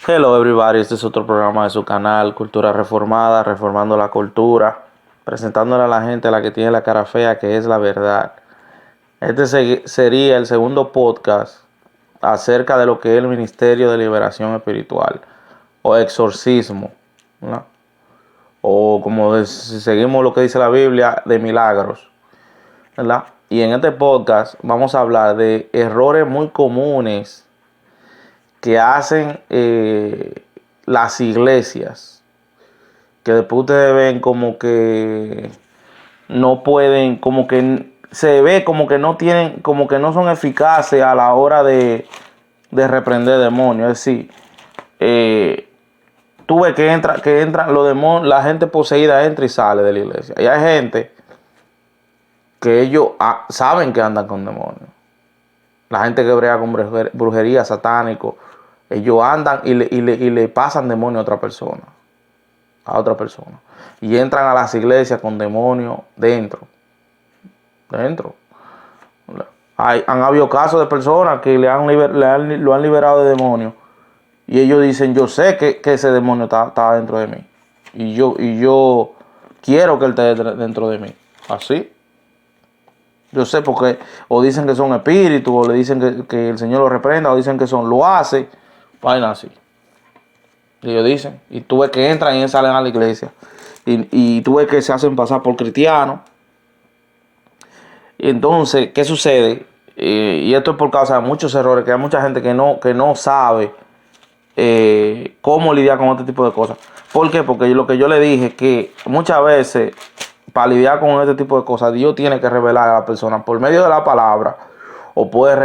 Hello everybody, este es otro programa de su canal Cultura Reformada, reformando la cultura, presentándole a la gente la que tiene la cara fea, que es la verdad. Sería el segundo podcast acerca de lo que es el Ministerio de Liberación Espiritual o exorcismo, ¿no? O si seguimos lo que dice la Biblia, de milagros, ¿verdad? Y en este podcast vamos a hablar de errores muy comunes que hacen las iglesias, que después ustedes ven como que no pueden, como que se ve como que no tienen, como que no son eficaces a la hora de reprender demonios. Es decir, tú ves que entran los demonios, la gente poseída entra y sale de la iglesia. Y hay gente que ellos saben que andan con demonios. La gente que brega con brujería, satánico, ellos andan y le pasan demonio a otra persona. Y entran a las iglesias con demonios dentro. Han habido casos de personas que lo han liberado de demonios. Y ellos dicen, yo sé que ese demonio está dentro de mí. Y yo quiero que él esté dentro de mí. Así. Yo sé porque o dicen que son espíritus, o le dicen que el Señor lo reprenda, o dicen que lo hace. Vaina así. Y ellos dicen. Y tú ves que entran y salen a la iglesia. Y tú ves que se hacen pasar por cristianos. Y entonces, ¿qué sucede? Y esto es por causa de muchos errores, que hay mucha gente que no sabe cómo lidiar con este tipo de cosas. ¿Por qué? Porque lo que yo le dije, que muchas veces para lidiar con este tipo de cosas, Dios tiene que revelar a la persona por medio de la palabra, o puede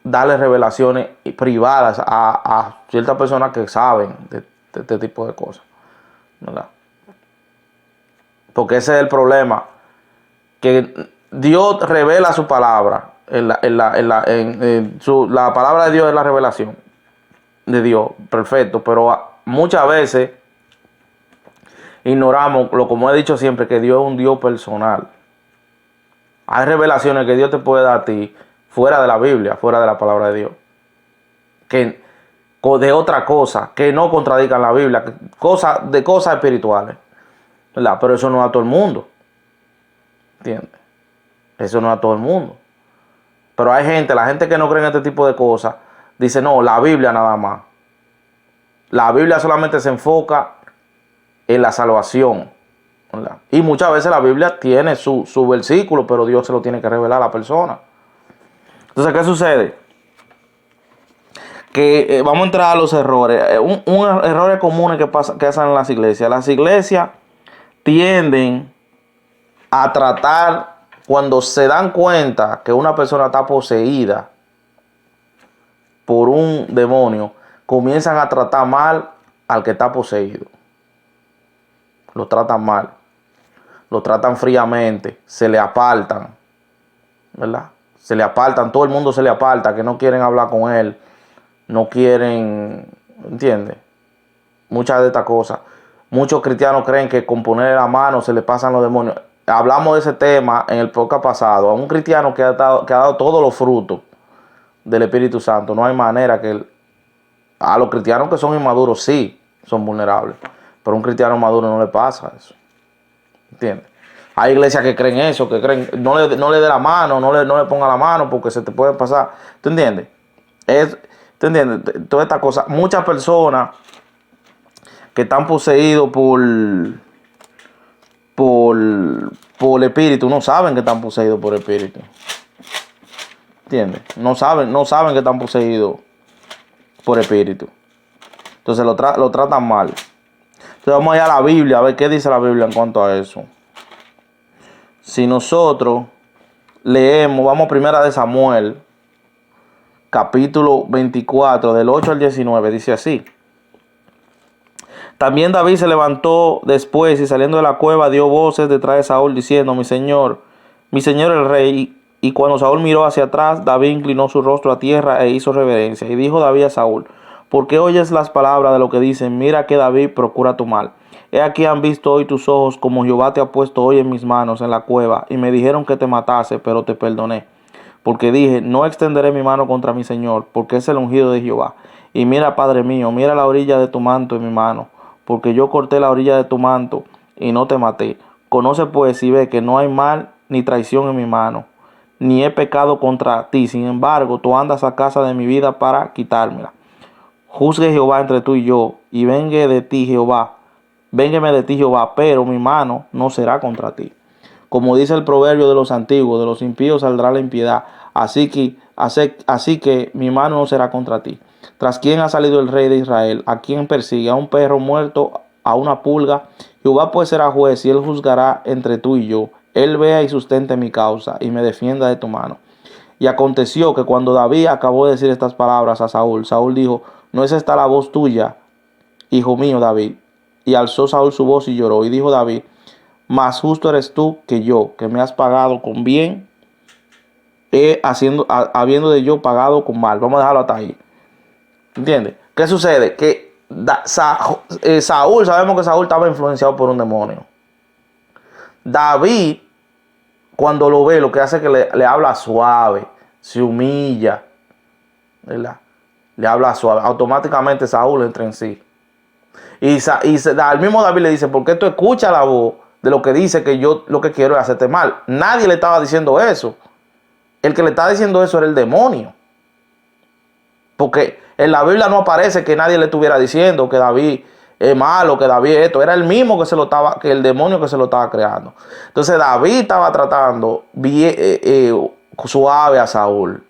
darle revelaciones privadas a ciertas personas que saben de este tipo de cosas, ¿verdad? Porque ese es el problema, que Dios revela su palabra. La palabra de Dios es la revelación de Dios, perfecto, pero muchas veces ignoramos, como he dicho siempre, que Dios es un Dios personal. Hay revelaciones que Dios te puede dar a ti fuera de la Biblia, fuera de la palabra de Dios, que de otra cosa, que no contradican la Biblia, cosas espirituales, ¿verdad? Pero eso no es a todo el mundo, ¿entiendes? Eso no es a todo el mundo. Pero hay la gente que no cree en este tipo de cosas, dice, no, la Biblia nada más. La Biblia solamente se enfoca en la salvación, ¿verdad? Y muchas veces la Biblia tiene su versículo, pero Dios se lo tiene que revelar a la persona. Entonces, ¿qué sucede? Que vamos a entrar a los errores. Errores comunes que hacen en las iglesias. Las iglesias tienden a tratar, cuando se dan cuenta que una persona está poseída por un demonio, comienzan a tratar mal al que está poseído. Lo tratan mal. Lo tratan fríamente. Se le apartan, ¿verdad? Se le apartan. Todo el mundo se le aparta, que no quieren hablar con él. No quieren, ¿entiendes? Muchas de estas cosas. Muchos cristianos creen que con ponerle la mano se le pasan los demonios. Hablamos de ese tema en el podcast pasado. A un cristiano que ha dado todos los frutos del Espíritu Santo, no hay manera que a los cristianos que son inmaduros sí son vulnerables, pero a un cristiano maduro no le pasa eso, ¿entiendes? Hay iglesias que creen eso, que creen no le dé la mano, no le ponga la mano porque se te puede pasar, ¿tú entiendes? ¿Tú entiendes? Toda esta cosa, muchas personas que están poseídos por espíritu no saben que están poseídos por espíritu, ¿entiendes? No saben que están poseídos por espíritu. Entonces lo tratan mal. Entonces vamos a ir a la Biblia, a ver qué dice la Biblia en cuanto a eso. Si nosotros leemos, vamos a Primera de Samuel, capítulo 24, del 8 al 19, dice así. También David se levantó después y saliendo de la cueva dio voces detrás de Saúl diciendo, mi señor el rey. Y cuando Saúl miró hacia atrás, David inclinó su rostro a tierra e hizo reverencia. Y dijo David a Saúl, ¿por qué oyes las palabras de lo que dicen? Mira que David procura tu mal. He aquí han visto hoy tus ojos como Jehová te ha puesto hoy en mis manos en la cueva. Y me dijeron que te matase, pero te perdoné. Porque dije, no extenderé mi mano contra mi señor, porque es el ungido de Jehová. Y mira, Padre mío, mira la orilla de tu manto en mi mano, porque yo corté la orilla de tu manto y no te maté. Conoce pues y ve que no hay mal ni traición en mi mano, ni he pecado contra ti. Sin embargo, tú andas a casa de mi vida para quitármela. Juzgue Jehová entre tú y yo, y véngueme de ti Jehová, pero mi mano no será contra ti. Como dice el proverbio de los antiguos, de los impíos saldrá la impiedad, así que mi mano no será contra ti. ¿Tras quién ha salido el rey de Israel? ¿A quién persigue? ¿A un perro muerto? ¿A una pulga? Jehová pues será juez y él juzgará entre tú y yo. Él vea y sustente mi causa y me defienda de tu mano. Y aconteció que cuando David acabó de decir estas palabras a Saúl, Saúl dijo: ¿no es esta la voz tuya, hijo mío David? Y alzó Saúl su voz y lloró. Y dijo David: más justo eres tú que yo, que me has pagado con bien, habiendo de yo pagado con mal. Vamos a dejarlo hasta ahí. ¿Entiendes? ¿Qué sucede? Que Saúl, sabemos que Saúl estaba influenciado por un demonio. David, cuando lo ve, lo que hace es que le habla suave, se humilla, ¿verdad? Le habla suave. Automáticamente Saúl entra en sí. Al mismo David le dice: ¿por qué tú escuchas la voz de lo que dice que yo lo que quiero es hacerte mal? Nadie le estaba diciendo eso. El que le estaba diciendo eso era el demonio. Porque en la Biblia no aparece que nadie le estuviera diciendo que David es malo, que David es esto. Era el mismo que el demonio que se lo estaba creando. Entonces David estaba tratando bien, suave a Saúl.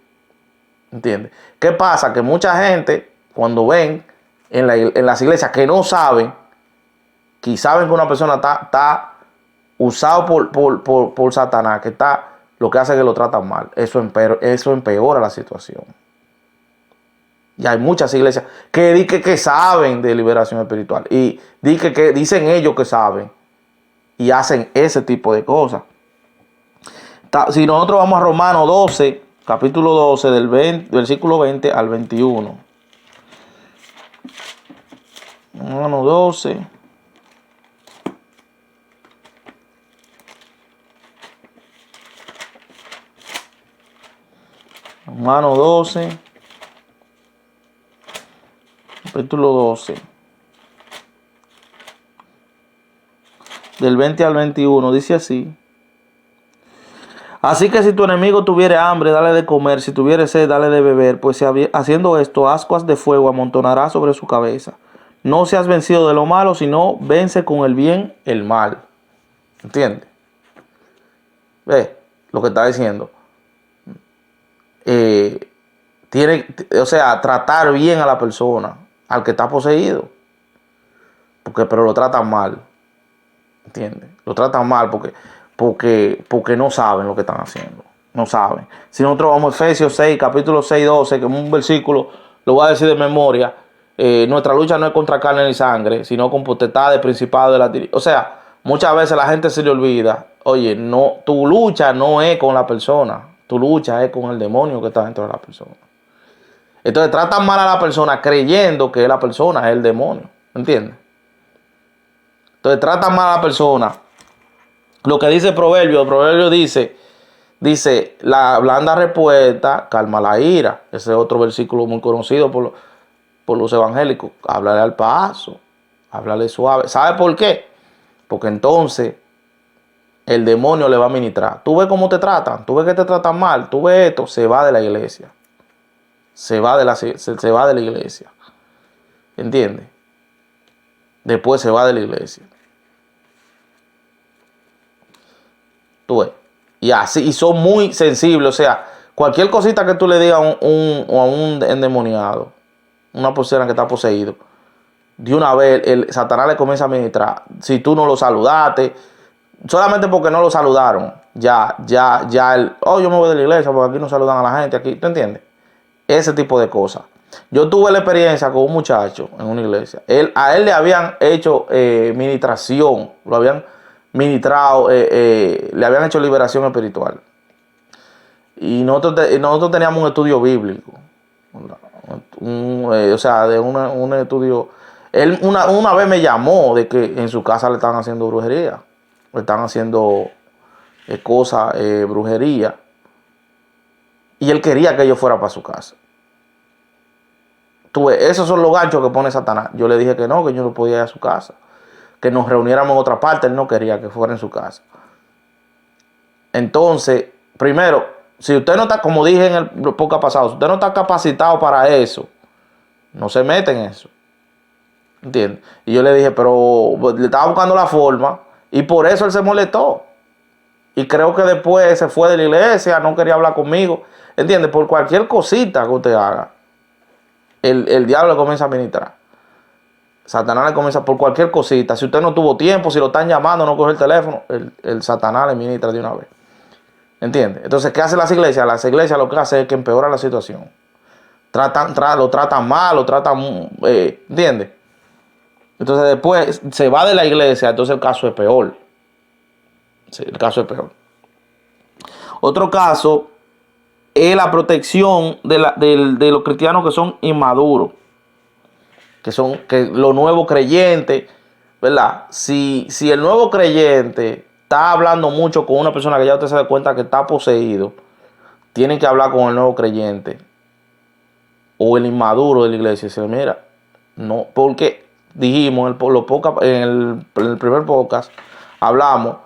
¿Entiendes? ¿Qué pasa? Que mucha gente, cuando ven en las iglesias que no saben, que saben que una persona está usado por Satanás, que está, lo que hace es que lo tratan mal. Eso empeora la situación. Y hay muchas iglesias que saben de liberación espiritual. Y que dicen ellos que saben. Y hacen ese tipo de cosas. Si nosotros vamos a Romanos 12, capítulo 12, versículo 20 al 21. Romanos 12. Romanos 12. Capítulo 12. Del 20 al 21. Dice así: así que si tu enemigo tuviere hambre, dale de comer; si tuviere sed, dale de beber, pues si haciendo esto, ascuas de fuego amontonará sobre su cabeza. No seas vencido de lo malo, sino vence con el bien el mal. ¿Entiendes? Ve lo que está diciendo. Tratar bien a la persona, al que está poseído. Pero lo tratan mal. ¿Entiendes? Lo tratan mal porque no saben lo que están haciendo. No saben. Si nosotros vamos a Efesios 6, capítulo 6, 12, que es un versículo, lo voy a decir de memoria. Nuestra lucha no es contra carne ni sangre, sino con potestades, principados de la tinieblas. O sea, muchas veces la gente se le olvida. Oye, no, tu lucha no es con la persona. Tu lucha es con el demonio que está dentro de la persona. Entonces tratan mal a la persona creyendo que es la persona, es el demonio. ¿Entiendes? Entonces tratan mal a la persona. Lo que dice el proverbio dice, la blanda respuesta calma la ira. Ese es otro versículo muy conocido por los evangélicos. Háblale al paso, háblale suave. ¿Sabe por qué? Porque entonces el demonio le va a ministrar. Tú ves cómo te tratan, tú ves que te tratan mal, tú ves esto, se va de la iglesia. Se va de la iglesia. ¿Entiendes? Después se va de la iglesia. Tú ves. Y así, y son muy sensibles. O sea, cualquier cosita que tú le digas a un endemoniado, una persona que está poseído, de una vez el Satanás le comienza a ministrar. Si tú no lo saludaste, solamente porque no lo saludaron, ya yo me voy de la iglesia porque aquí no saludan a la gente, aquí, ¿tú entiendes? Ese tipo de cosas. Yo tuve la experiencia con un muchacho en una iglesia. A él le habían hecho ministración, lo habían ministrado, le habían hecho liberación espiritual. Y nosotros teníamos un estudio bíblico. De un estudio. Él una vez me llamó de que en su casa le estaban haciendo brujería. Le estaban haciendo brujería. Y él quería que yo fuera para su casa. Esos son los ganchos que pone Satanás. Yo le dije que no, que yo no podía ir a su casa, que nos reuniéramos en otra parte. Él no quería que fuera en su casa. Entonces, primero, si usted no está, como dije en el podcast pasado, si usted no está capacitado para eso, no se mete en eso. ¿Entiendes? Y yo le dije, pero le estaba buscando la forma y por eso él se molestó. Y creo que después se fue de la iglesia, no quería hablar conmigo. ¿Entiendes? Por cualquier cosita que usted haga, el diablo le comienza a ministrar. Satanás le comienza por cualquier cosita. Si usted no tuvo tiempo, si lo están llamando, no coge el teléfono, el Satanás le ministra de una vez. ¿Entiendes? Entonces, ¿qué hace las iglesias? Las iglesias lo que hace es que empeora la situación. Lo tratan mal, ¿entiendes? Entonces después se va de la iglesia, entonces el caso es peor. Sí, el caso es peor. Otro caso es la protección de los cristianos que son inmaduros, que los nuevos creyentes, ¿verdad? Si el nuevo creyente está hablando mucho con una persona que ya usted se da cuenta que está poseído, tienen que hablar con el nuevo creyente o el inmaduro de la iglesia y decir, mira, no, porque dijimos en el primer podcast, hablamos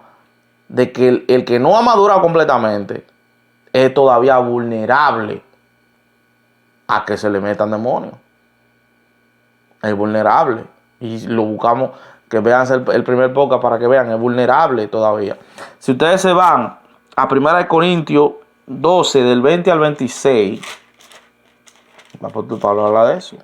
de que el que no ha madurado completamente es todavía vulnerable a que se le metan demonios. Es vulnerable. Y lo buscamos, que vean el primer podcast para que vean, es vulnerable todavía. Si ustedes se van a 1 Corintios 12, del 20 al 26, el apóstol Pablo habla de eso.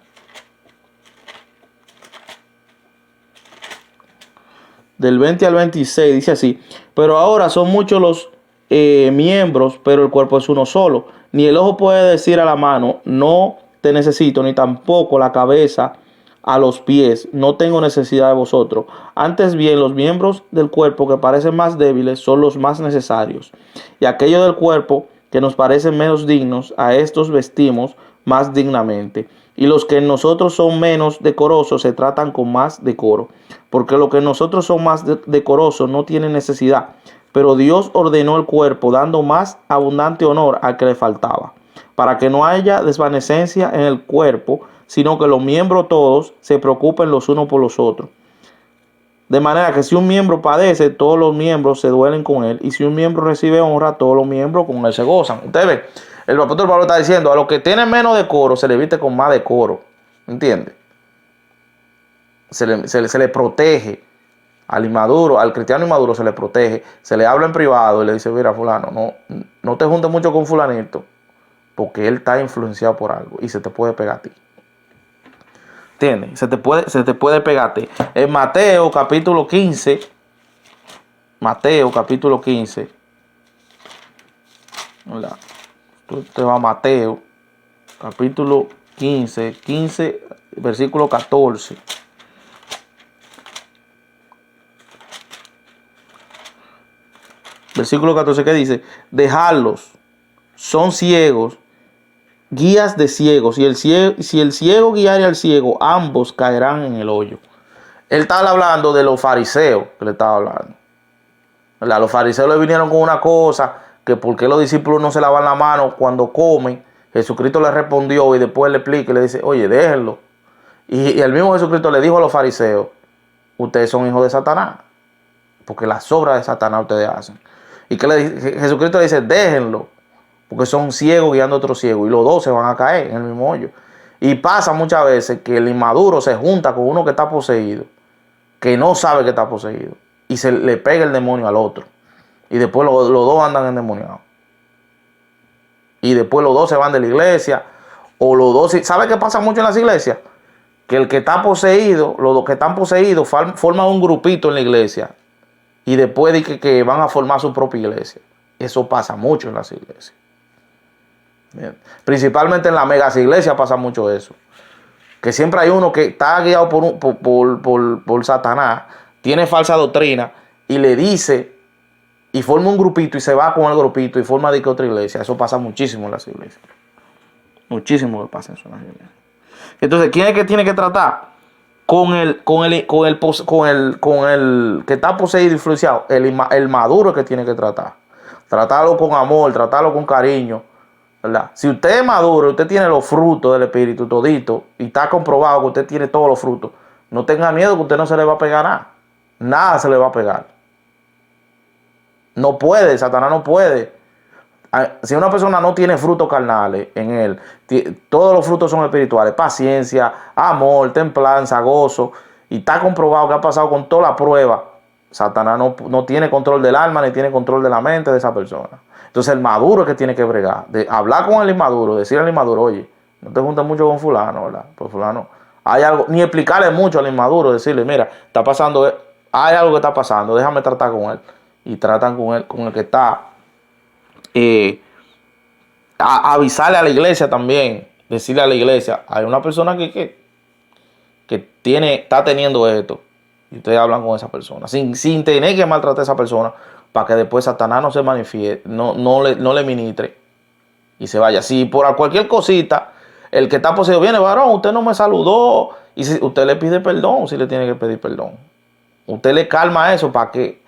Del 20 al 26 dice así: pero ahora son muchos los miembros, pero el cuerpo es uno solo. Ni el ojo puede decir a la mano, no te necesito, ni tampoco la cabeza a los pies, no tengo necesidad de vosotros. Antes bien, los miembros del cuerpo que parecen más débiles son los más necesarios. Y aquellos del cuerpo que nos parecen menos dignos, a estos vestimos más dignamente. Y los que en nosotros son menos decorosos se tratan con más decoro. Porque los que en nosotros son más decorosos no tienen necesidad. Pero Dios ordenó el cuerpo, dando más abundante honor al que le faltaba, para que no haya desvanecencia en el cuerpo, sino que los miembros todos se preocupen los unos por los otros. De manera que si un miembro padece, todos los miembros se duelen con él. Y si un miembro recibe honra, todos los miembros con él se gozan. Ustedes ven, el apóstol Pablo está diciendo, a los que tienen menos decoro, se le viste con más decoro. ¿Entiendes? Se le protege. Al inmaduro, al cristiano inmaduro se le protege. Se le habla en privado y le dice, mira, fulano, no te juntes mucho con fulanito, porque él está influenciado por algo y se te puede pegar a ti. ¿Entiendes? Se te puede pegar a ti. En Mateo capítulo 15. Mateo capítulo 15. Hola. Tú te vas a Mateo capítulo 15, versículo 14. Versículo 14 que dice, dejadlos, son ciegos, guías de ciegos, y si el ciego guiare al ciego, ambos caerán en el hoyo. Él estaba hablando de los fariseos, que le estaba hablando. ¿Verdad? Los fariseos le vinieron con una cosa, que por qué los discípulos no se lavan la mano cuando comen. Jesucristo le respondió y después le explica y le dice, oye, déjenlo. Y el mismo Jesucristo le dijo a los fariseos, ustedes son hijos de Satanás, porque las obras de Satanás ustedes hacen. Y que Jesucristo le dice, déjenlo, porque son ciegos guiando a otros ciegos, y los dos se van a caer en el mismo hoyo. Y pasa muchas veces que el inmaduro se junta con uno que está poseído, que no sabe que está poseído, y se le pega el demonio al otro. Y después los dos andan endemoniados. Y después los dos se van de la iglesia, o los dos, ¿sabe qué pasa mucho en las iglesias? Que el que está poseído, los dos que están poseídos forman un grupito en la iglesia. Y después de que van a formar su propia iglesia. Eso pasa mucho en las iglesias. Bien. Principalmente en las megas iglesias pasa mucho eso. Que siempre hay uno que está guiado por Satanás, tiene falsa doctrina y le dice, y forma un grupito y se va con el grupito y forma de que otra iglesia. Eso pasa muchísimo en las iglesias. Muchísimo que pasa eso en las iglesias. Entonces, ¿quién es que tiene que tratar? Con el que está poseído y influenciado, el maduro que tiene que tratar. Tratarlo con amor, tratarlo con cariño, ¿verdad? Si usted es maduro, usted tiene los frutos del Espíritu todito y está comprobado que usted tiene todos los frutos, no tenga miedo que usted no se le va a pegar nada. Nada se le va a pegar. No puede, Satanás no puede. Si una persona no tiene frutos carnales en él, todos los frutos son espirituales: paciencia, amor, templanza, gozo, y está comprobado que ha pasado con toda la prueba. Satanás no tiene control del alma ni tiene control de la mente de esa persona. Entonces el maduro es que tiene que bregar, de hablar con el inmaduro, decirle al inmaduro: oye, no te juntes mucho con fulano, ¿verdad? Pues fulano, hay algo, ni explicarle mucho al inmaduro, decirle: mira, está pasando, hay algo que está pasando, déjame tratar con él. Y tratan con él, con el que está. Avisarle a la iglesia también, decirle a la iglesia: hay una persona que está teniendo esto, y ustedes hablan con esa persona, sin tener que maltratar a esa persona, para que después Satanás no se manifieste, no le ministre y se vaya. Si por cualquier cosita el que está poseído viene: varón, usted no me saludó, y si usted le pide perdón, si le tiene que pedir perdón, usted le calma eso. Para que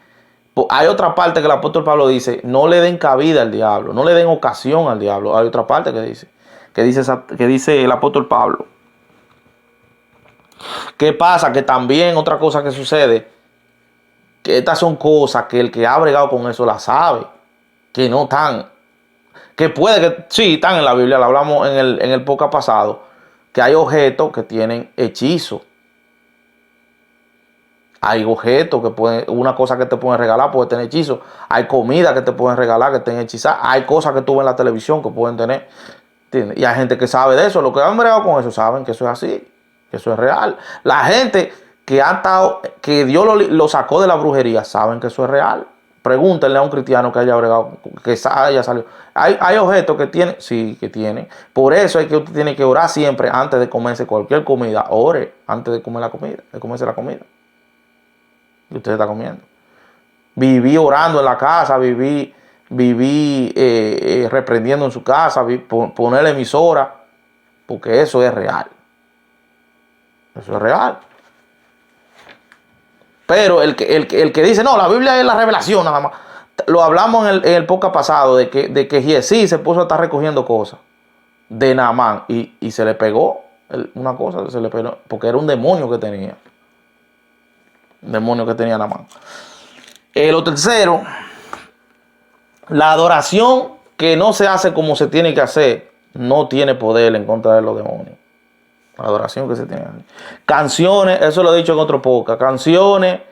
hay otra parte que el apóstol Pablo dice: no le den cabida al diablo, no le den ocasión al diablo. Hay otra parte que dice el apóstol Pablo. ¿Qué pasa? Que también otra cosa que sucede, que estas son cosas que el que ha bregado con eso la sabe, que no están, que puede que sí están en la Biblia. Lo hablamos en el podcast pasado, que hay objetos que tienen hechizo. Hay objetos que pueden, una cosa que te pueden regalar puede tener hechizo. Hay comida que te pueden regalar que estén hechizadas. Hay cosas que tú ves en la televisión que pueden tener, ¿entiendes? Y hay gente que sabe de eso. Los que han bregado con eso saben que eso es así, que eso es real. La gente que ha estado, que Dios lo sacó de la brujería, saben que eso es real. Pregúntenle a un cristiano que haya bregado, que haya salido. Hay objetos que tienen, sí, que tienen. Por eso es que usted tiene que orar siempre antes de comerse cualquier comida. Ore antes de comer la comida, de comerse la comida que usted está comiendo. Viví orando en la casa, viví reprendiendo en su casa, poner emisora, porque eso es real. Eso es real. Pero el que dice: no, la Biblia es la revelación nada más. Lo hablamos en el podcast pasado de que Giesí se puso a estar recogiendo cosas de Naamán y se le pegó una cosa, se le pegó, porque era un demonio que tenía. Demonio que tenía Naamán. Lo tercero, la adoración que no se hace como se tiene que hacer no tiene poder en contra de los demonios. La adoración que se tiene que hacer. Canciones, eso lo he dicho en otro podcast, canciones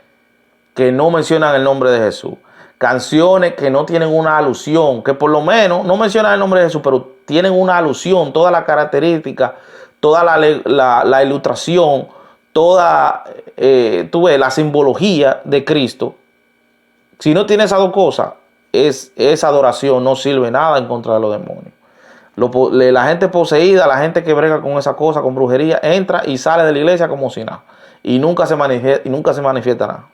que no mencionan el nombre de Jesús. Canciones que no tienen una alusión, que por lo menos no mencionan el nombre de Jesús, pero tienen una alusión, toda la característica, toda la ilustración, toda tú ves, la simbología de Cristo. Si no tiene esas dos cosas, esa adoración no sirve nada en contra de los demonios. La gente poseída, la gente que brega con esa cosa, con brujería, entra y sale de la iglesia como si nada. Y nunca se manifiesta nada.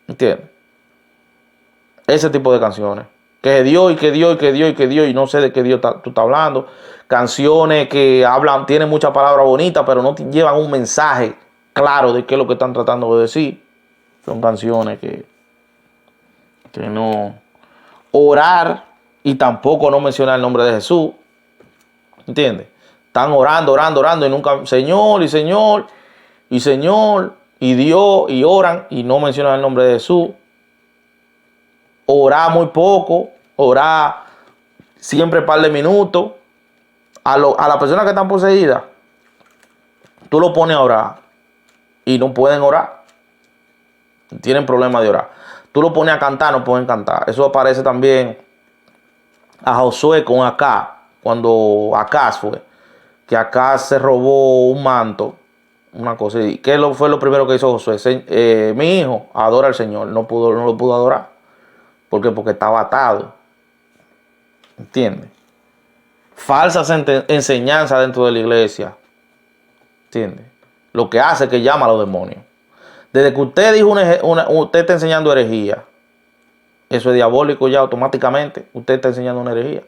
¿Entiendes? Ese tipo de canciones. Que Dios y que Dios y que Dios y que Dios, y no sé de qué Dios tú estás hablando. Canciones que hablan, tienen muchas palabras bonitas, pero no llevan un mensaje claro de qué es lo que están tratando de decir. Son canciones que no. Orar y tampoco no mencionar el nombre de Jesús. ¿Entiendes? Están orando y nunca, Señor, y Dios, y oran y no mencionan el nombre de Jesús. Orar muy poco, orar siempre un par de minutos. A las personas que están poseídas, tú lo pones a orar y no pueden orar. Tienen problemas de orar. Tú lo pones a cantar, no pueden cantar. Eso aparece también a Josué con Acaz, cuando Acaz fue, que Acaz se robó un manto, una cosa. ¿Y qué fue lo primero que hizo Josué? Mi hijo adora al Señor. No lo pudo adorar. ¿Por qué? Porque estaba atado. ¿Entiendes? Falsas enseñanzas dentro de la iglesia. ¿Entiendes? Lo que hace que llama a los demonios. Desde que usted dijo usted está enseñando herejía, eso es diabólico ya automáticamente. Usted está enseñando una herejía.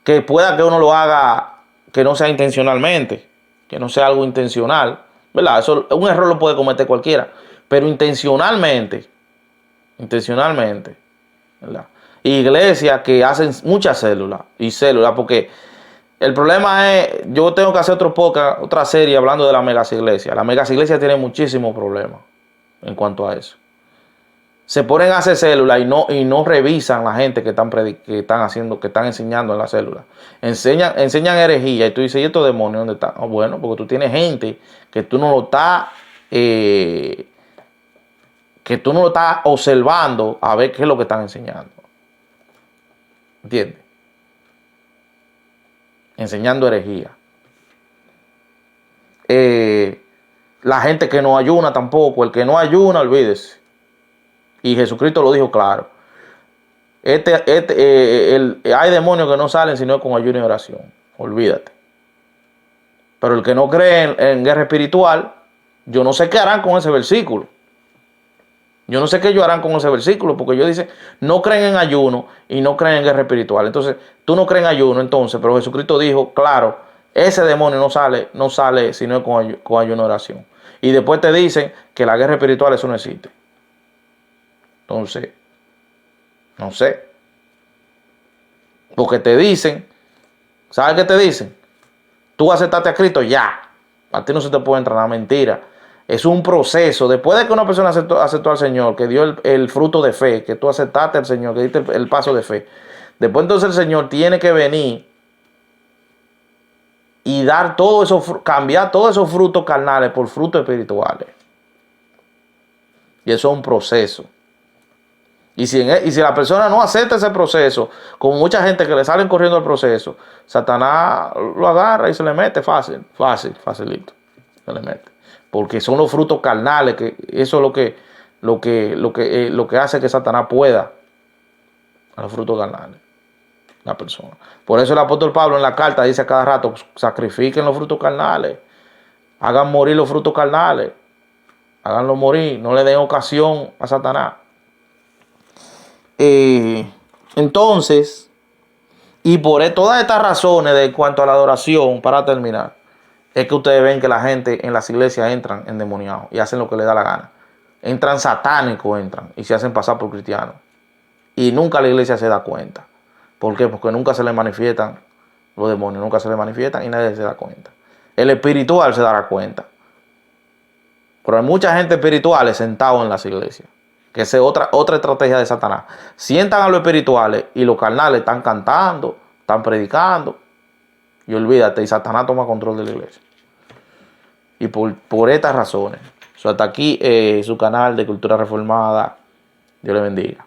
Que pueda que uno lo haga, que no sea intencionalmente, que no sea algo intencional, ¿verdad? Eso, un error lo puede cometer cualquiera, pero intencionalmente, ¿verdad? iglesias que hacen muchas células, porque el problema es, yo tengo que hacer otra serie hablando de las megas iglesias. Las megas iglesias tienen muchísimos problemas en cuanto a eso. Se ponen a hacer células y no revisan la gente que están enseñando en las células. Enseñan herejía y tú dices, ¿y estos demonios dónde están? Oh, bueno, porque tú tienes gente que tú no lo estás observando a ver qué es lo que están enseñando. ¿Entiendes? Enseñando herejía. La gente que no ayuna tampoco. El que no ayuna, olvídese. Y Jesucristo lo dijo claro. Hay demonios que no salen sino con ayuno y oración. Olvídate. Pero el que no cree en guerra espiritual, yo no sé qué harán con ese versículo. Yo no sé qué ellos harán con ese versículo, porque ellos dicen, no creen en ayuno y no creen en guerra espiritual. Entonces, tú no crees en ayuno, entonces, pero Jesucristo dijo, claro, ese demonio no sale sino con ayuno y oración. Y después te dicen que la guerra espiritual eso no existe. Entonces, no sé. Porque te dicen, ¿sabes qué te dicen? Tú aceptaste a Cristo, ya. A ti no se te puede entrar, mentira. Es un proceso. Después de que una persona aceptó al Señor, que dio el fruto de fe, que tú aceptaste al Señor, que diste el paso de fe. Después entonces el Señor tiene que venir y dar todo eso, cambiar todos esos frutos carnales por frutos espirituales. Y eso es un proceso. Y si la persona no acepta ese proceso, como mucha gente que le salen corriendo al proceso, Satanás lo agarra y se le mete facilito. Se le mete. Porque son los frutos carnales, que eso es lo que hace que Satanás pueda a los frutos carnales, la persona. Por eso el apóstol Pablo en la carta dice a cada rato, sacrifiquen los frutos carnales, hagan morir los frutos carnales, háganlos morir, no le den ocasión a Satanás. Entonces, y por todas estas razones de cuanto a la adoración, para terminar, es que ustedes ven que la gente en las iglesias entran endemoniados y hacen lo que les da la gana. Entran satánicos, y se hacen pasar por cristianos. Y nunca la iglesia se da cuenta. ¿Por qué? Porque nunca se les manifiestan los demonios, nunca se les manifiestan y nadie se da cuenta. El espiritual se dará cuenta. Pero hay mucha gente espiritual sentada en las iglesias. Que esa es otra estrategia de Satanás. Sientan a los espirituales y los carnales están cantando, están predicando. Y olvídate, y Satanás toma control de la iglesia. Y por estas razones. Hasta aquí su canal de Cultura Reformada. Dios le bendiga.